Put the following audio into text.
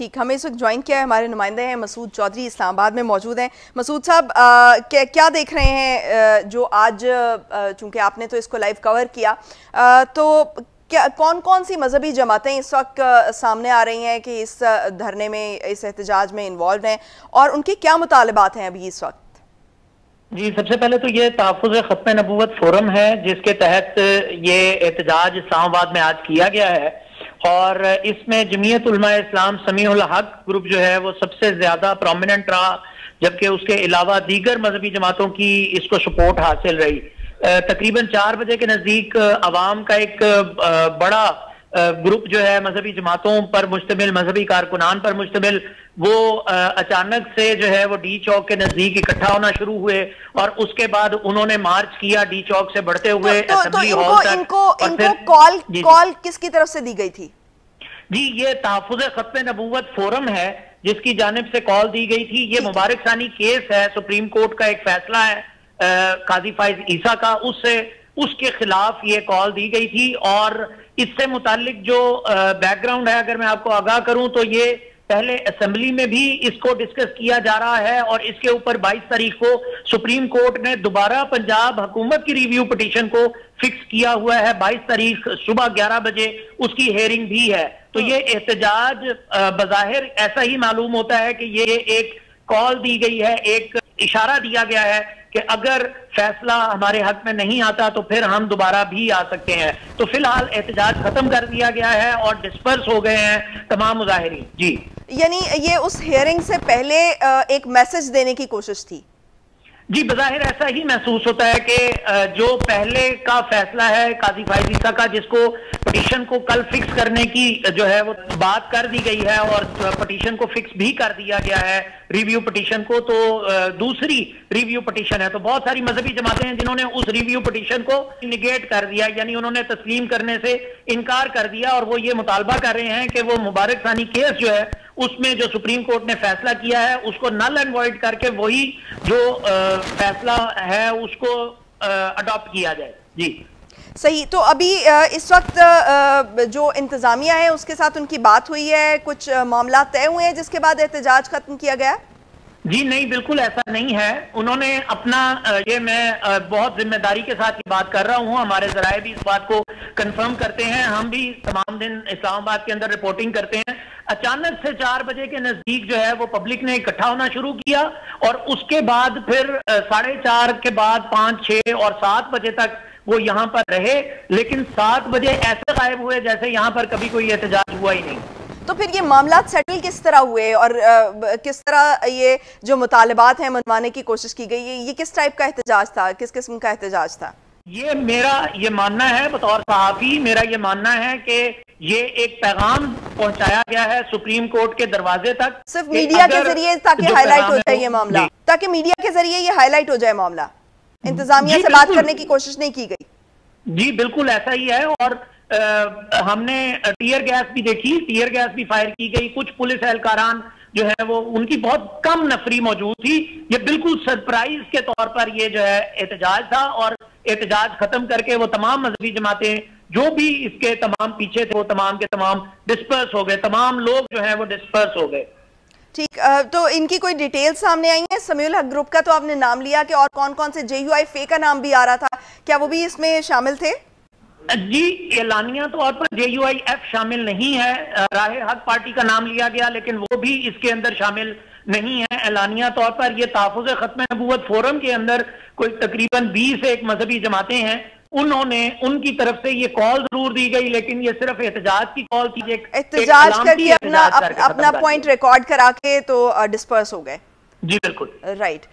ठीक, हमें इस वक्त ज्वाइन किया है हमारे नुमाइंदे हैं मसूद चौधरी, इस्लामाबाद में मौजूद हैं। मसूद साहब, क्या देख रहे हैं जो आज, चूंकि आपने तो इसको लाइव कवर किया, तो क्या कौन कौन सी मजहबी जमातें इस वक्त सामने आ रही हैं कि इस धरने में, इस एहतजाज में इन्वॉल्व हैं, और उनके क्या मुतालबात हैं अभी इस वक्त? जी, सबसे पहले तो ये तहफ़्फ़ुज़ ख़त्म नबूवत फोरम है, जिसके तहत ये एहतजाज इस्लामाबाद में आज किया गया है। और इसमें जमीयत उलमा इस्लाम समीउल हक ग्रुप जो है वो सबसे ज्यादा प्रोमिनेंट रहा, जबकि उसके अलावा दीगर मजहबी जमातों की इसको सपोर्ट हासिल रही। तकरीबन 4 बजे के नजदीक अवाम का एक बड़ा ग्रुप जो है मजहबी जमातों पर मुश्तमिल, मजहबी कारकुनान पर मुश्तमिल, वो अचानक से जो है वो डी चौक के नजदीक इकट्ठा होना शुरू हुए और उसके बाद उन्होंने मार्च किया डी चौक से बढ़ते हुए असेंबली हॉल तक। इनको कॉल किसकी तरफ से दी गई थी? जी, ये तहफ़्फ़ुज़ ख़त्म नबूवत फोरम है जिसकी जानिब से कॉल दी गई थी। ये मुबारक सानी केस है, सुप्रीम कोर्ट का एक फैसला है काजी फाइज ईसा का, उसके खिलाफ ये कॉल दी गई थी। और इससे मुतालिक जो बैकग्राउंड है, अगर मैं आपको आगाह करूं तो ये पहले असेंबली में भी इसको डिस्कस किया जा रहा है और इसके ऊपर 22 तारीख को सुप्रीम कोर्ट ने दोबारा पंजाब हुकूमत की रिव्यू पिटीशन को फिक्स किया हुआ है। 22 तारीख सुबह 11 बजे उसकी हेयरिंग भी है। तो ये एहतजाज बज़ाहिर ऐसा ही मालूम होता है कि ये एक कॉल दी गई है, एक इशारा दिया गया है कि अगर फैसला हमारे हक में नहीं आता तो फिर हम दोबारा भी आ सकते हैं। तो फिलहाल एहतजाज खत्म कर दिया गया है और डिस्पर्स हो गए हैं तमाम मुजाहिरीन। जी, यानी ये उस हियरिंग से पहले एक मैसेज देने की कोशिश थी? जी, बज़ाहिर ऐसा ही महसूस होता है कि जो पहले का फैसला है काजी फाइज ईसा का, जिसको पिटीशन को कल फिक्स करने की जो है वो बात कर दी गई है और पिटीशन को फिक्स भी कर दिया गया है रिव्यू पिटीशन को, तो दूसरी रिव्यू पिटीशन है। तो बहुत सारी मजहबी जमातें हैं जिन्होंने उस रिव्यू पिटीशन को निगेट कर दिया, यानी उन्होंने तस्लीम करने से इनकार कर दिया और वो ये मुतालबा कर रहे हैं कि वो मुबारक सानी केस जो है उसमें जो सुप्रीम कोर्ट ने फैसला किया है उसको नल एंड वॉइड करके वही जो फैसला है उसको अडॉप्ट किया जाए। जी सही। तो अभी इस वक्त जो इंतजामिया है उसके साथ उनकी बात हुई है, कुछ मामला तय हुए हैं जिसके बाद एहतजाज खत्म किया गया? जी नहीं, बिल्कुल ऐसा नहीं है। उन्होंने अपना ये मैं बहुत जिम्मेदारी के साथ ये बात कर रहा हूँ, हमारे जराए भी इस बात को कंफर्म करते हैं, हम भी तमाम दिन इस्लामाबाद के अंदर रिपोर्टिंग करते हैं। अचानक से 4 बजे के नजदीक जो है वो पब्लिक ने इकट्ठा होना शुरू किया और उसके बाद फिर 4:30 के बाद 5, 6 और 7 बजे तक वो यहाँ पर रहे, लेकिन 7 बजे ऐसे गायब हुए जैसे यहाँ पर कभी कोई एहतजाज हुआ ही नहीं। तो फिर ये मामला सेटल किस तरह हुए और किस तरह ये जो मुतालबात हैं मनवाने की कोशिश की गई, ये किस टाइप का एहतजाज था, किस किस्म का एहतजाज था? ये मेरा ये मानना है, बतौर सहाफी मेरा ये मानना है कि ये एक पैगाम पहुंचाया गया है सुप्रीम कोर्ट के दरवाजे तक, सिर्फ मीडिया के जरिए, ताकि हाईलाइट हो जाए ये मामला, ताकि मीडिया के जरिए ये हाईलाइट हो जाए मामला। इंतजामिया से बात करने की कोशिश नहीं की गई? जी बिल्कुल ऐसा ही है। और हमने टीयर गैस भी देखी, टीयर गैस भी फायर की गई। कुछ पुलिस एहलकारान जो है वो उनकी बहुत कम नफरी मौजूद थी। ये बिल्कुल सरप्राइज के तौर पर ये जो है एहतजाज था और एहतजाज खत्म करके वो तमाम मजहबी जमातें जो भी इसके तमाम पीछे थे वो तमाम के तमाम डिस्पर्स हो गए, तमाम लोग जो है वो डिस्पर्स हो गए। ठीक, तो इनकी कोई डिटेल सामने आई है? समीउल हक ग्रुप का तो आपने नाम लिया कि और कौन कौन से, JUIF का नाम भी आ रहा था, क्या वो भी इसमें शामिल थे? जी, एलानिया तौर पर JUIF शामिल नहीं है। राहे हक पार्टी का नाम लिया गया लेकिन वो भी इसके अंदर शामिल नहीं है एलानिया तौर पर। ये तहफ़्फ़ुज़ ख़त्म नबूवत फोरम के अंदर कोई तकरीबन 20 एक मजहबी जमातें हैं, उन्होंने उनकी तरफ से ये कॉल जरूर दी गई, लेकिन ये सिर्फ एहतजाज की कॉल थी। एहतजाज करके अपना पॉइंट रिकॉर्ड करा के तो डिस्पर्स हो गए। जी बिल्कुल, राइट।